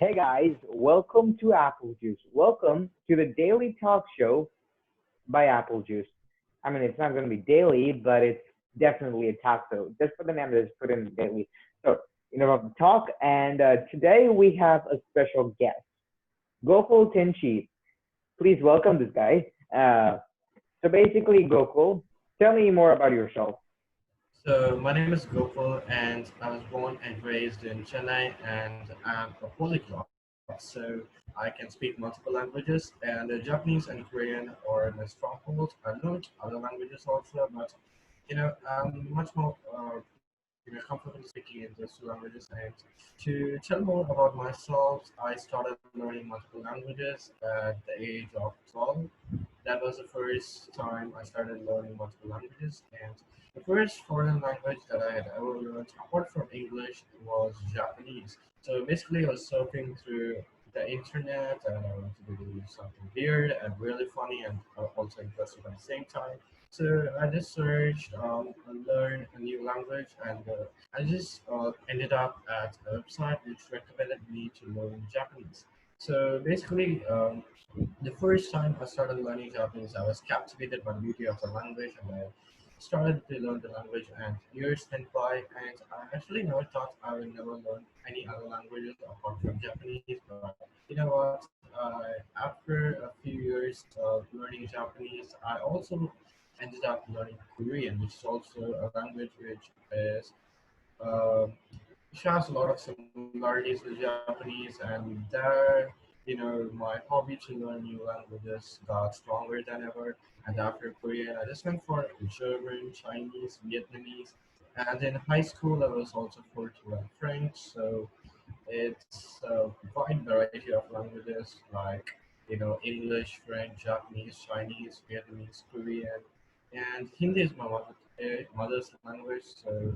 Hey guys, welcome to Apple Juice. Welcome to the daily talk show by Apple Juice. I mean, it's not going to be daily, but it's definitely a talk show. Just for the name, just put in daily. So, about the talk, and today we have a special guest, Gokul Tenshi. Please welcome this guy. So basically, Gokul, tell me more about yourself. So my name is Gokul, and I was born and raised in Chennai, and I'm a polyglot. So I can speak multiple languages, and Japanese and Korean are my strongholds. I learned other languages also, but I'm much more comfortable speaking in those two languages. And to tell more about myself, I started learning multiple languages at the age of 12. That was the first time I started learning multiple languages, and the first foreign language that I had ever learned, apart from English, was Japanese. So basically, I was surfing through the internet, and I wanted to do something weird and really funny, and also interesting at the same time. So I just searched, learn a new language, and I just ended up at a website which recommended me to learn Japanese. So basically, the first time I started learning Japanese, I was captivated by the beauty of the language, and I started to learn the language. And years went by, and I actually never thought I would never learn any other languages apart from Japanese. But you know what? After a few years of learning Japanese, I also ended up learning Korean, which is also a language which is um which has a lot of similarities with Japanese, and there, my hobby to learn new languages got stronger than ever. And after Korean, I just went for German, Chinese, Vietnamese, and in high school, I was also forced to learn French. So it's a wide variety of languages like English, French, Japanese, Chinese, Vietnamese, Korean, and Hindi is my mother's language. So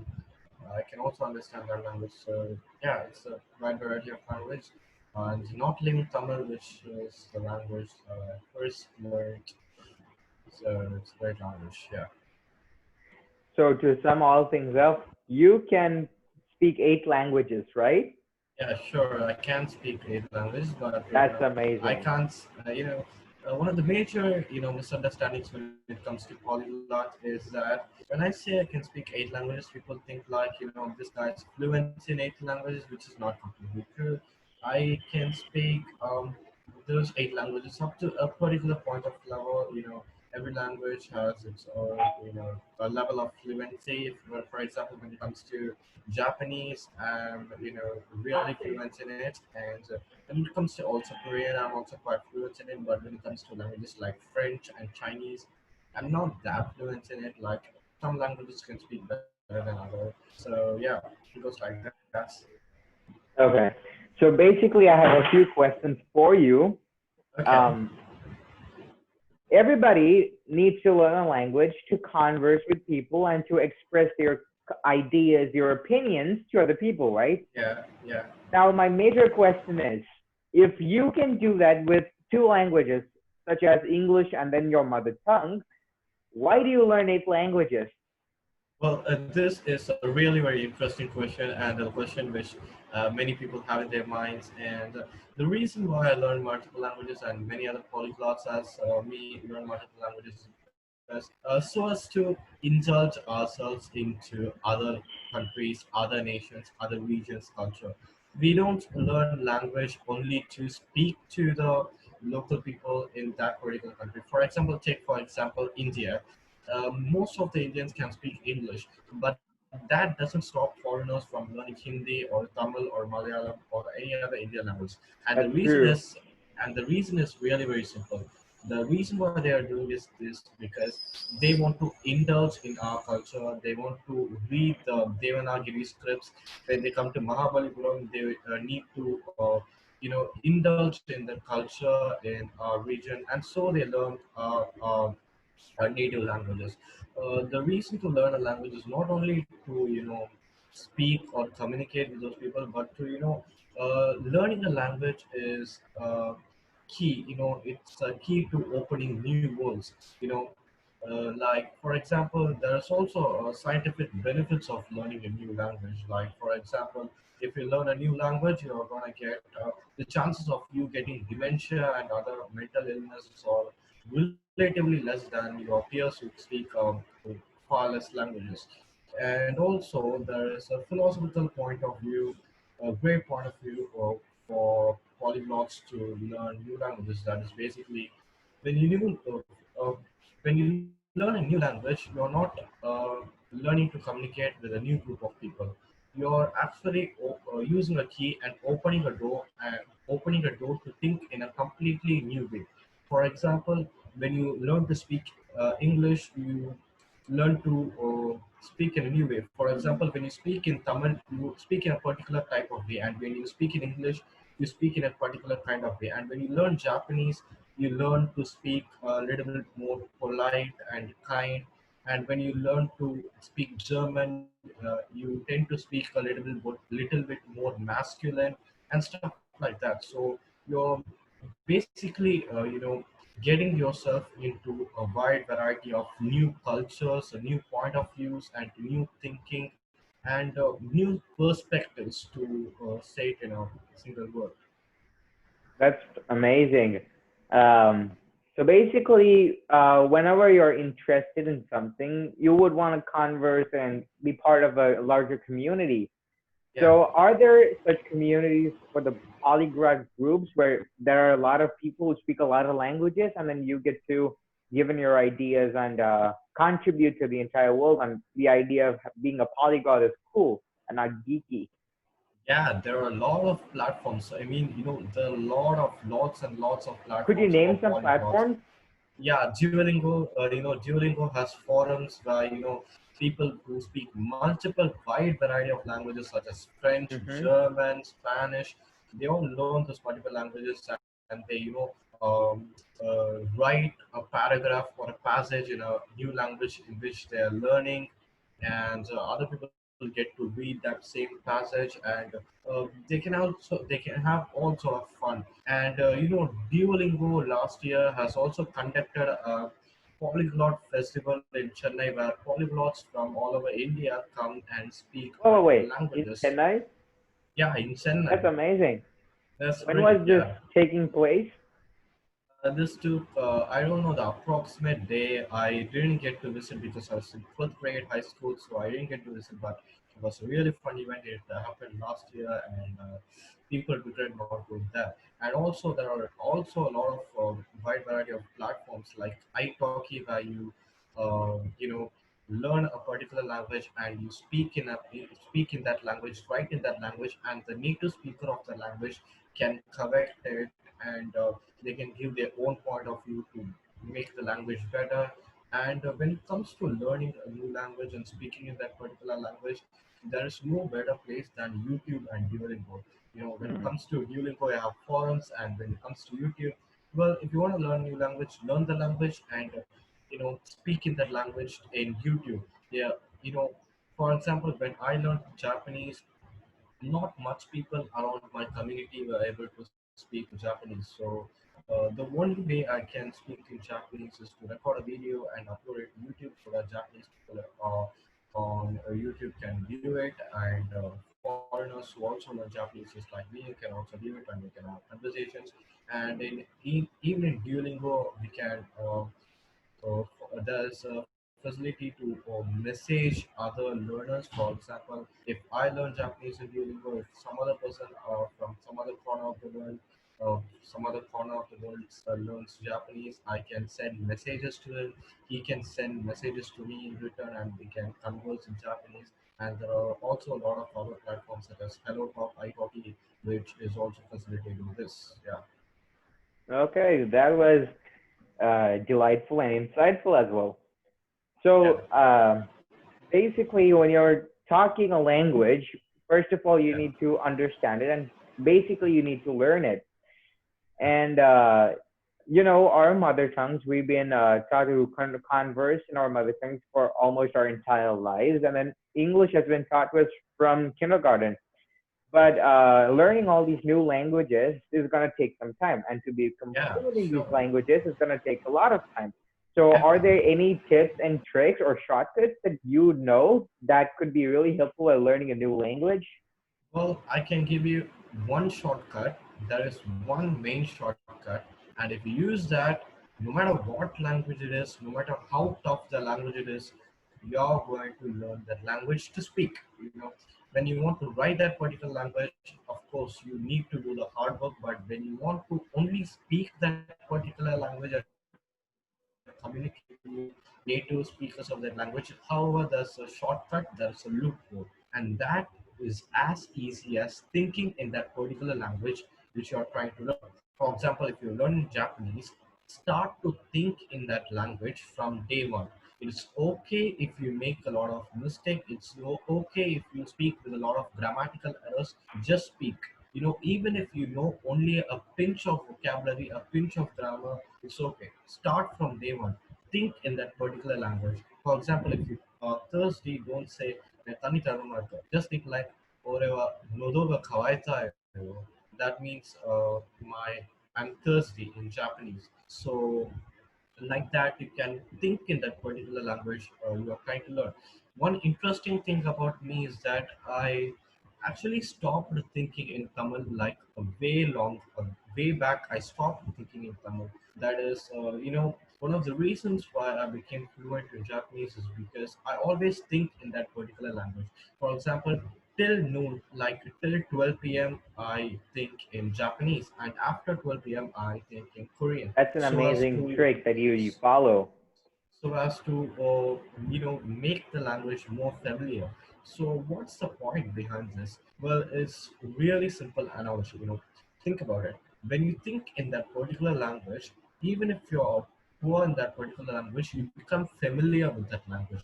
I can also understand that language. So yeah, it's a wide variety of language, and not living Tamil, which is the language I first learned. So it's a great language. Yeah, So to sum all things up, you can speak 8 languages, right? yeah, sure. I can speak 8 languages, but That's I amazing. can't. One of the major misunderstandings when it comes to polyglot is that when I say I can speak 8 languages, people think like this guy's fluent in 8 languages, which is not completely true. I can speak those 8 languages up to a particular point of level. Every language has its own a level of fluency. For example, when it comes to Japanese, I'm really fluent in it, and when it comes to also Korean, I'm also quite fluent in it. But when it comes to languages like French and Chinese, I'm not that fluent in it. Like some languages can speak better than others. So yeah, it goes like that. Okay. So basically, I have a few questions for you. Okay. Um, Everybody needs to learn a language to converse with people and to express their ideas, their opinions to other people, right? Yeah. Yeah. Now, my major question is, if you can do that with 2 languages, such as English and then your mother tongue, why do you learn 8 languages? Well, this is a really very interesting question, and a question which many people have in their minds. And the reason why I learn multiple languages and many other polyglots as me learn multiple languages is because so as to indulge ourselves into other countries, other nations, other regions' culture. We don't learn language only to speak to the local people in that particular country. For example, take for example India. Most of the Indians can speak English, but that doesn't stop foreigners from learning Hindi or Tamil or Malayalam or any other Indian language. And the That's reason true. is, really very simple. The reason why they are doing this because they want to indulge in our culture. They want to read the Devanagari scripts. When they come to Mahabalipuram, they need to indulge in the culture in our region, and so they learn native languages. The reason to learn a language is not only to speak or communicate with those people, but to learning a language is key. It's a key to opening new worlds. Like for example, there's also scientific benefits of learning a new language. Like for example. if you learn a new language, you're gonna get the chances of you getting dementia and other mental illnesses are relatively less than your peers who speak far less languages. And also, there is a philosophical point of view, a great point of view for polyglots to learn new languages. That is basically when you when you learn a new language, you're not learning to communicate with a new group of people. You're actually using a key and opening a door to think in a completely new way. For example, when you learn to speak English, you learn to speak in a new way. For example, when you speak in Tamil, you speak in a particular type of way, and when you speak in English, you speak in a particular kind of way. And when you learn Japanese, you learn to speak a little bit more polite and kind. And when you learn to speak German, you tend to speak little bit more masculine and stuff like that. So you're basically, getting yourself into a wide variety of new cultures, a new point of views, and new thinking, and new perspectives to say it in a single word. That's amazing. Um, so basically, whenever you're interested in something, you would want to converse and be part of a larger community. Yeah. So, are there such communities for the polyglot groups where there are a lot of people who speak a lot of languages, and then you get to give in your ideas and contribute to the entire world? And the idea of being a polyglot is cool and not geeky. Yeah, there are a lot of platforms. I mean, there are a lot of lots of Could you platforms name for some polyglots. platforms? Yeah, Duolingo. Duolingo has forums where people who speak multiple wide variety of languages such as French, Mm-hmm. German, Spanish. They all learn those multiple languages, and they write a paragraph or a passage in a new language in which they are learning, and other people get to read that same passage, and they can have all sort of fun. And Duolingo last year has also conducted a polyglot festival in Chennai where polyglots from all over India come and speak Oh, multiple wait, in languages. Chennai? Yeah, in Chennai. That's amazing. That's When great. was this Yeah. taking place? This took, I don't know the approximate day. I didn't get to visit because I was in 12th grade high school, so I didn't get to visit. But it was a really fun event. It happened last year, and people regret not going there. And also, there are also a lot of wide variety of platforms like italki, where you learn a particular language and you speak in that language, write in that language, and the native speaker of the language can correct it, and they can give their own point of view to make the language better. And when it comes to learning a new language and speaking in that particular language, there is no better place than YouTube and Duolingo. When it Hmm. comes to Duolingo, you have forums, and when it comes to YouTube, well, if you want to learn new language, learn the language, and speak in that language in YouTube. Yeah, you know, for example, when I learned Japanese, not much people around my community were able to speak Japanese. So the only way I can speak in Japanese is to record a video and upload it to YouTube so that Japanese people on YouTube can view it, and foreigners who also learn Japanese just like me can also view it, and we can have conversations. And even in Duolingo, we can. There's a facility to message other learners. For example, if I learn Japanese in Duolingo, if some other person from some other corner of the world, learns Japanese, I can send messages to him. He can send messages to me in return, and we can converse in Japanese. And there are also a lot of other platforms such as Hello Talk, iTalki, which is also facilitating this. Yeah. Okay, that was delightful and insightful as well. Yeah. So, basically, when you're talking a language, first of all, you Yeah. need to understand it, and basically, you need to learn it. And our mother tongues, we've been taught to converse in our mother tongues for almost our entire lives, and then English has been taught to us from kindergarten. But learning all these new languages is going to take some time, and to be Yeah. comfortable in these Sure. languages is going to take a lot of time. So, Yeah. are there any tips and tricks or shortcuts that you know that could be really helpful at learning a new language? Well, I can give you one shortcut. There is one main shortcut, and if you use that, no matter what language it is, no matter how tough the language it is, you're going to learn that language to speak. When you want to write that particular language, of course, you need to do the hard work. But when you want to only speak that particular language or communicate with your native speakers of that language, however, there's a shortcut, there's a loophole, and that is as easy as thinking in that particular language which you are trying to learn. For example, if you're learning Japanese, start to think in that language from day one. It's okay if you make a lot of mistakes. It's okay if you speak with a lot of grammatical errors. Just speak. Even if you know only a pinch of vocabulary, a pinch of grammar, it's okay. Start from day one. Think in that particular language. For example, if you are thirsty, don't say "Tani tarumarka." Just think like "Orewa nodoga kawaitayo." That means I'm thirsty in Japanese. So like that, you can think in that particular language you are trying to learn. One interesting thing about me is that I actually stopped thinking in Tamil like a way back. I stopped thinking in Tamil. That is, one of the reasons why I became fluent in Japanese is because I always think in that particular language. For example, till noon, like till 12 p.m., I think in Japanese, and after 12 p.m., I think in Korean, That's an so as to amazing trick that you follow. make the language more familiar. So what's the point behind this? Well, it's really simple analogy. Think about it. When you think in that particular language, even if you're poor in that particular language, you become familiar with that language.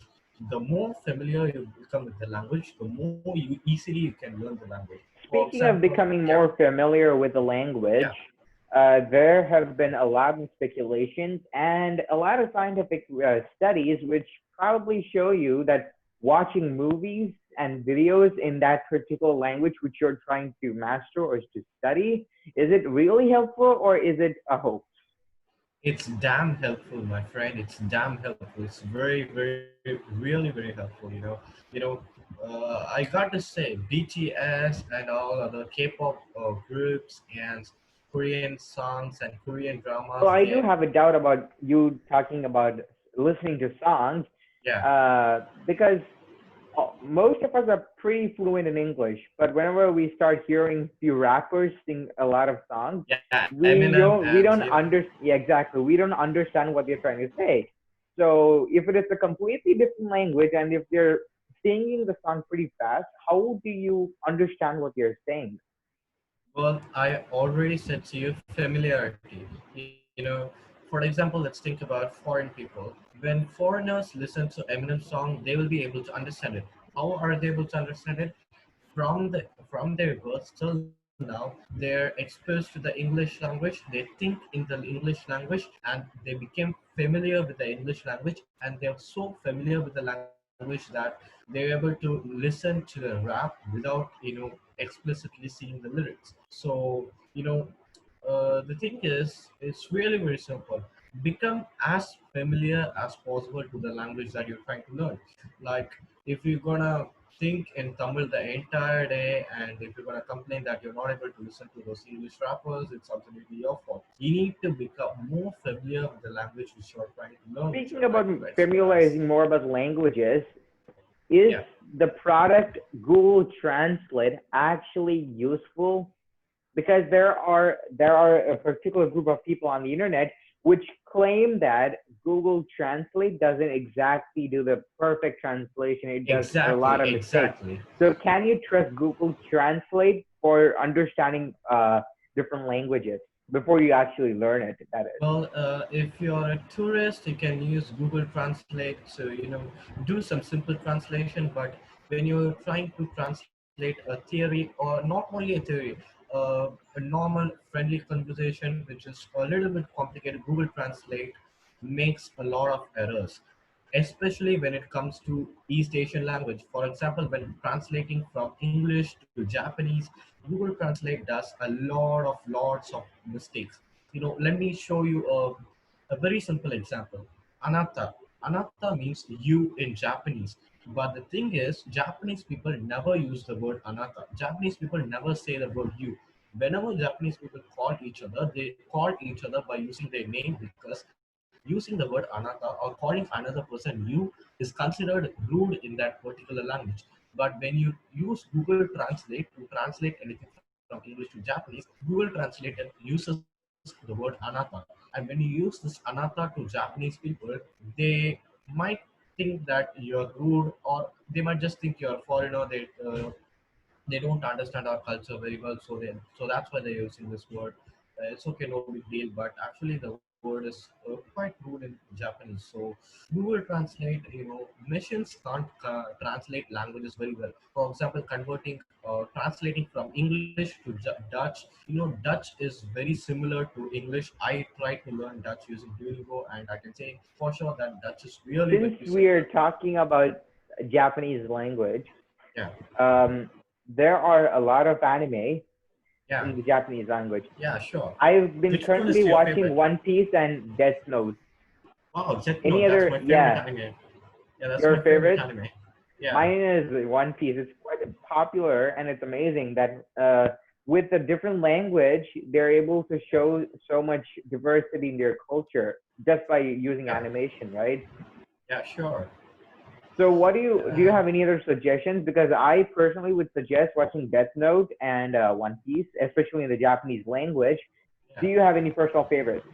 The more familiar you become with the language, the more easily you can learn the language. For Speaking of example, becoming yeah, more familiar with the yeah. language, there have been a lot of speculations and a lot of scientific studies which probably show you that watching movies and videos in that particular language which you're trying to master or to study, is it really helpful or is it a hoax? It's damn helpful, my friend. It's damn helpful. It's very, very, really, very helpful. You know. I got to say, BTS and all other K-pop groups and Korean songs and Korean Well, dramas. I do have a doubt about you talking about listening to songs Yeah, because most of us are pretty fluent in English, but whenever we start hearing few rappers sing a lot of songs, yeah, Eminem and we don't under yeah, exactly, we don't understand what they're trying to say. So if it is a completely different language and if they're singing the song pretty fast, how do you understand what they're saying? well, I already said to you familiarity. For example, let's think about foreign people. When foreigners listen to Eminem song, they will be able to understand it. How are they able to understand it? From their birth till now, they're exposed to the English language. They think in the English language, and they became familiar with the English language, and they're so familiar with the language that they're able to listen to the rap without explicitly seeing the lyrics. So the thing is, it's really very simple. Become as familiar as possible to the language that you're trying to learn. Like, if you're gonna think in Tamil the entire day, and if you're gonna complain that you're not able to listen to those English rappers, it's absolutely your fault. You need to become more familiar with the language which you're trying to learn, which Speaking you're about trying to express. familiarizing more about languages, is Yeah, the product Google Translate actually useful? Because there are a particular group of people on the internet which claim that Google Translate doesn't exactly do the perfect translation. It does a lot exactly, of mistakes. exactly. So can you trust Google Translate for understanding different languages before you actually learn it? That is. Well, if you're a tourist, you can use Google Translate to, do some simple translation. But when you're trying to translate a theory, or not only a theory, a normal friendly conversation, which is a little bit complicated, Google Translate makes a lot of errors, especially when it comes to East Asian language. For example, when translating from English to Japanese, Google Translate does lots of mistakes. Let me show you a very simple example. Anata. Anata means you in Japanese. But the thing is, Japanese people never use the word anata. Japanese people never say the word you. Whenever Japanese people call each other, they call each other by using their name, because using the word anata or calling another person you is considered rude in that particular language. But when you use Google Translate to translate anything from English to Japanese, Google Translate uses the word anata. And when you use this anata to Japanese people, they might think that you're rude, or they might just think you're a foreigner. They don't understand our culture very well, so that's why they're using this word. It's okay, no big deal, but actually the word is quite rude in Japanese. So Google Translate, machines can't translate languages very well. For example, translating from English to Dutch. Dutch is very similar to English. I tried to learn Dutch using Duolingo, and I can say for sure that Dutch is really Since very we similar. are talking about Japanese language, Yeah, um, there are a lot of anime yeah, in the Japanese language. yeah, sure. I've been Which one is currently your watching favorite? One Piece and Death Note. Wow, Jet Any Note, that's other? my favorite Yeah, anime. Yeah, that's your my favorite favorite? anime. Yeah, Mine is One Piece. It's quite popular, and it's amazing that with a different language, they're able to show so much diversity in their culture just by using yeah, animation, right? yeah, sure. So, what do you Uh, have any other suggestions? Because I personally would suggest watching Death Note and One Piece, especially in the Japanese language. Do yeah. you have any personal favorites?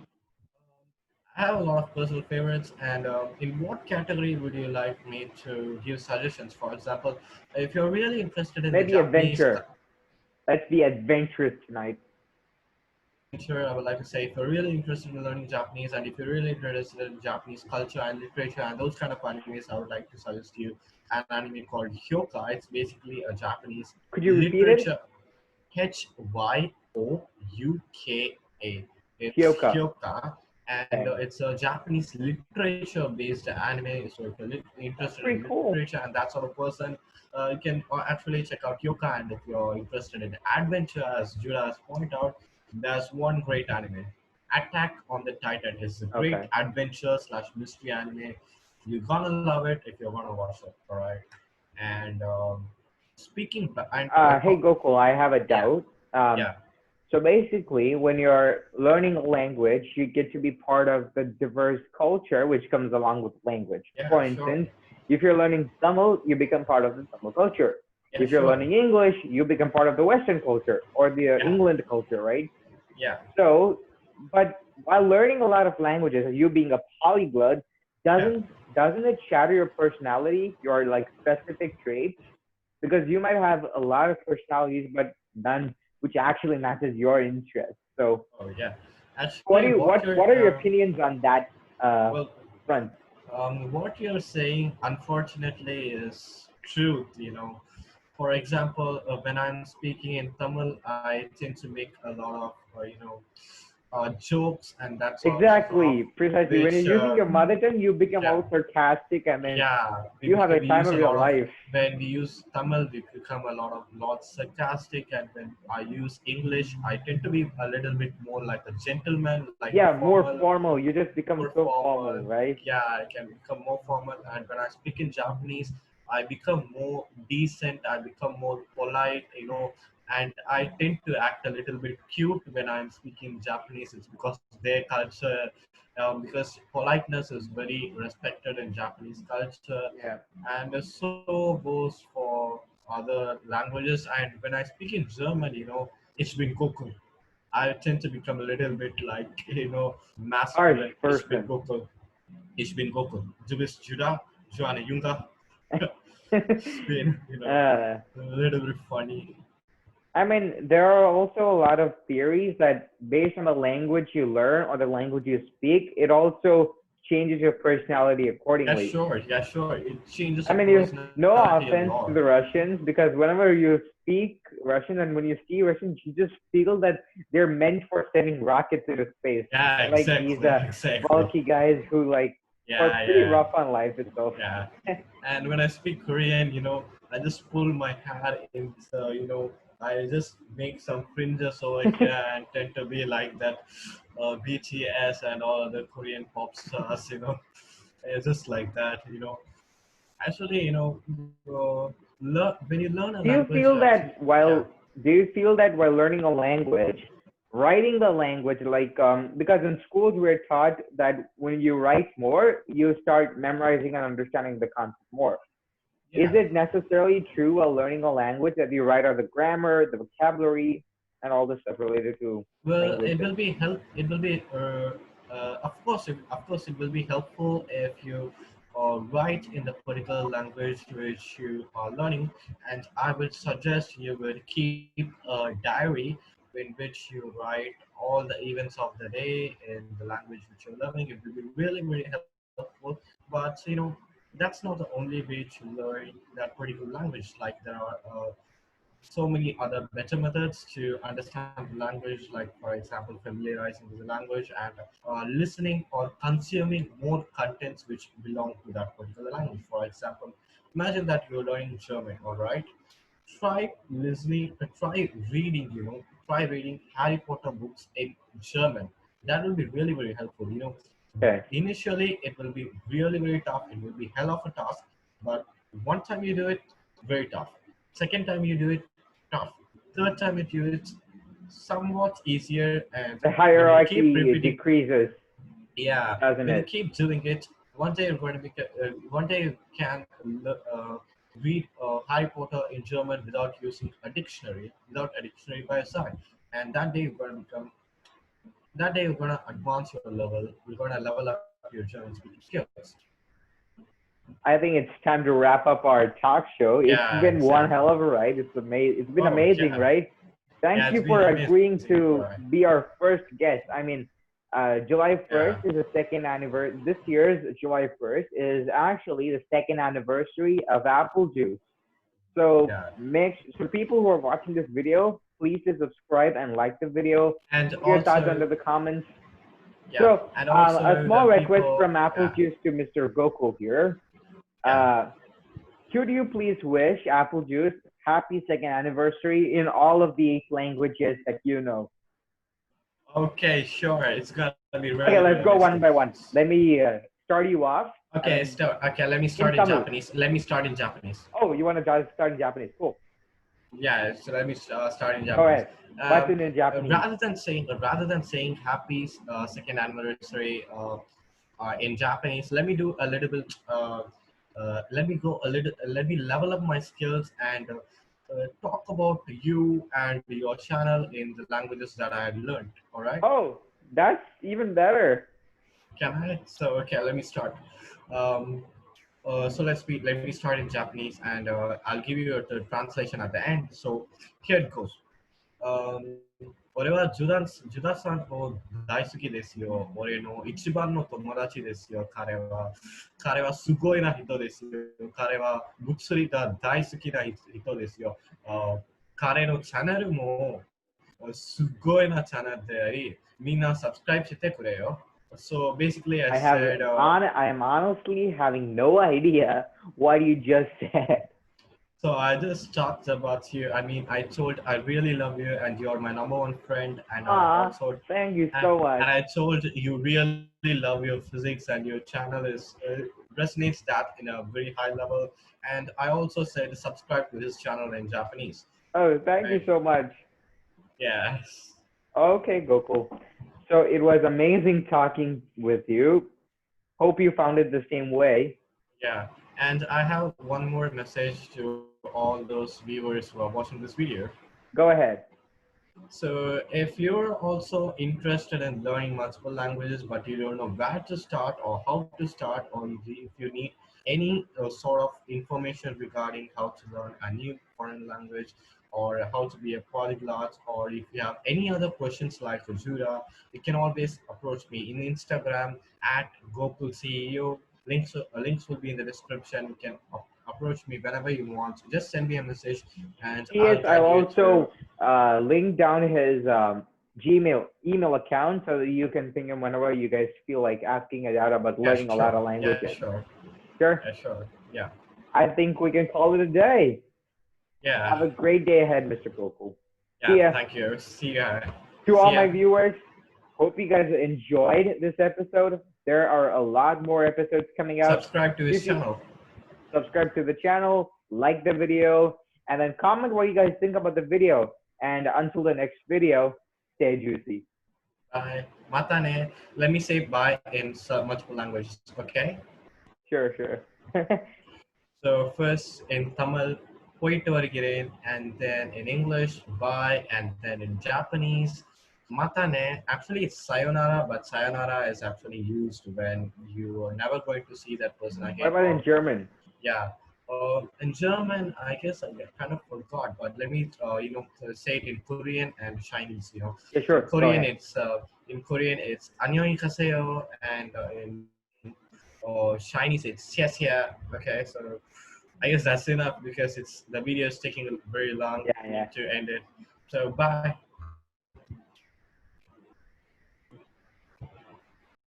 I have a lot of personal favorites, and in what category would you like me to give suggestions? For example, if you're really interested in the Maybe Japanese adventure. Let's be adventurous tonight. adventure, I would like to say if you're really interested in learning Japanese, and if you're really interested in Japanese culture and literature and those kind of animes, I would like to suggest you an anime called Hyoka. It's basically a Japanese Could you repeat it? literature. Hyouka. It's Kyoka. Hyoka, and Okay. it's a Japanese literature-based anime. So if you're That's interested in pretty cool. literature and that sort of person, you can actually check out Hyoka. And if you're interested in adventure, as Judah has pointed out, there's one great anime. Attack on the Titan is a great Okay. adventure slash mystery anime. You're gonna love it if you're gonna watch it. All right. And Hey Gokul, I have a yeah, doubt. Um, yeah, so basically, when you're learning a language, you get to be part of the diverse culture which comes along with language. yeah, For sure, instance, if you're learning Tamil, you become part of the Tamil culture. yeah, If you're sure, learning English, you become part of the Western culture or the yeah, England culture, right? yeah, So, but while learning a lot of languages, you being a polyglot, yeah. doesn't it shatter your personality, your like specific traits? Because you might have a lot of personalities, but none which actually matches your interest. So, Oh, yeah. Actually, what you're what are your opinions on that uh, well, front? what you're saying, unfortunately, is truth. For example, when I'm speaking in Tamil, I tend to make a lot of jokes and that sort of stuff, Exactly, precisely. When which you're using your mother tongue, you become yeah, all sarcastic, and then yeah, you have the we time use a of your lot of life. when we use Tamil, we become a lot sarcastic, and when I use English, I tend to be a little bit more like a gentleman, like a Yeah, more formal, formal. You just become more so formal, formal. right? Yeah, I can become more formal, and when I speak in Japanese, I become more decent. I become more polite, and I tend to act a little bit cute when I'm speaking Japanese. It's because their culture, because politeness is very respected in Japanese culture, Yeah. and so goes for other languages. And when I speak in German, ich bin Gokul. I tend to become a little bit like, Harsh masculine. Ich bin person. Gokul. Ich bin Gokul. Du bist Judah, Joanna Junga. It's been, uh, a little bit funny. I mean, there are also a lot of theories that based on the language you learn or the language you speak, it also changes your personality accordingly. Yeah, sure. It changes I your mean, you no personality a offense lot. to the Russians, because whenever you speak Russian and when you see Russians, you just feel that they're meant for sending rockets into space. Yeah, They're like these exactly, exactly. bulky guys who like are Yeah, pretty yeah, rough on life itself. yeah. And when I speak Korean, I just pull my hair in, I just make some fringes over here and tend to be like that BTS and all other Korean pop stars. It's just like that. Actually, when you learn a Do you language, feel actually, that yeah, while do you feel that while learning a language, writing the language, like because in schools we're taught that when you write more, you start memorizing and understanding the concept more. Is yeah. it necessarily true while learning a language that you write out the grammar, the vocabulary, and all the stuff related to Well, it languages? will be help. It will be, of course, it will be helpful if you write in the particular language which you are learning. And I would suggest you would keep a diary in which you write all the events of the day in the language which you're learning. It will be really, really helpful. But that's not the only way to learn that particular language. Like there are so many other better methods to understand the language, like for example familiarizing with the language and listening or consuming more contents which belong to that particular language. For example, imagine that you're learning German, all right? Try listening, try reading, try reading Harry Potter books in German. That will be really, very helpful. Okay. Initially it will be really, very tough. It will be hell of a task, but one time you do it, very tough. Second time you do it, tough. Third time you do it, somewhat easier. And The when you keep hierarchy repeating, decreases, yeah, doesn't when you it? keep doing it, one day you're going to be, one day you can read Harry Potter in German without using a dictionary, without a dictionary by your side, and that day you're going to advance your level. You're going to level up your German speaking skills. I think it's time to wrap up our talk show. It's Yeah, been one exactly. hell of a ride. It's been Oh, amazing, yeah, right? yeah. Thank It's you been for amazing. agreeing All right. to be our first guest. I mean, July Yeah, 1st is the second anniversary. This year's July 1st is actually the second anniversary of Apple Juice. So yeah, people who are watching this video, please do subscribe and like the video. and Put your thoughts also, under the comments. yeah, So, and a also the small request people. from Apple Yeah, Juice to Mr. Gokul here. yeah. Uh, could you please wish Apple Juice happy second anniversary in all of the 8 languages that you know? Okay, sure. It's gonna be really Okay, let's go realistic. one by one. Let me start you off. I Okay, mean, start. Okay, let me in start in Tamil. Japanese. Let me start in Japanese. Oh, you want to start in Japanese? Cool. Yeah, so let me start in Go Japanese. ahead. What's in Japanese? Rather than saying happy second anniversary in Japanese, let me do a little bit. Let me go a little. Let me level up my skills and talk about you and your channel in the languages that I learned. All right? Oh, that's even better. Can I? So okay, let me start. Um, let me start in Japanese, and I'll give you the translation at the end. So here it goes. I俺はジュダさんと大好きですよ。彼はすごいな人ですよ。彼は物理が大好きな人ですよ。彼のチャンネルもすごいなチャンネルであり、みんなサブスクライブしてくれよ。So basically, I said, I am honestly having no idea what you just said. so I just talked about you. I mean, I really love you, and you're my number one friend. And I Ah, also, thank you and, so and much. I told you really love your physics, and your channel is resonates that in a very high level. And I also said subscribe to his channel in Japanese, Oh, thank right? you so much. Yes, Okay, Gokul. So it was amazing talking with you. Hope you found it the same way. yeah. And I have one more message to all those viewers who are watching this video. Go ahead. So, if you're also interested in learning multiple languages, but you don't know where to start or how to start, or if you need any sort of information regarding how to learn a new foreign language, or how to be a polyglot, or if you have any other questions like Judah, you can always approach me in Instagram at Gokul CEO. Links will be in the description. You can approach me whenever you want. Just send me a message, and Yes, I'll I'll guide you through. also link down his Gmail email account so that you can ping him whenever you guys feel like asking it out about Yeah, learning a lot sure. of Yeah, languages. sure. Sure. Yeah, sure. Yeah. I think we can call it a day. Yeah. Have a great day ahead, Mr. Gokul. See Yeah. ya. Thank you. See ya. To See all ya. my viewers, hope you guys enjoyed this episode. There are a lot more episodes coming out. Subscribe to his If you channel. subscribe to the channel, like the video, and then comment what you guys think about the video. And until the next video, stay juicy. Bye. Matane. Let me say bye in multiple languages, okay? Sure, sure. So first in Tamil, போயிட்டு வருகிறேன், and then in English, bye, and then in Japanese, matane. Actually, it's sayonara, but sayonara is actually used when you are never going to see that person What again. about Or in German? yeah, in German, I guess I kind of forgot, but let me say it in Korean and Chinese. Yeah, In sure. Go Korean ahead. it's annyeonghaseyo, and in Chinese it's xiexie. Okay, so I guess that's enough because the video is taking very long. Yeah, We yeah. need to end it. So bye.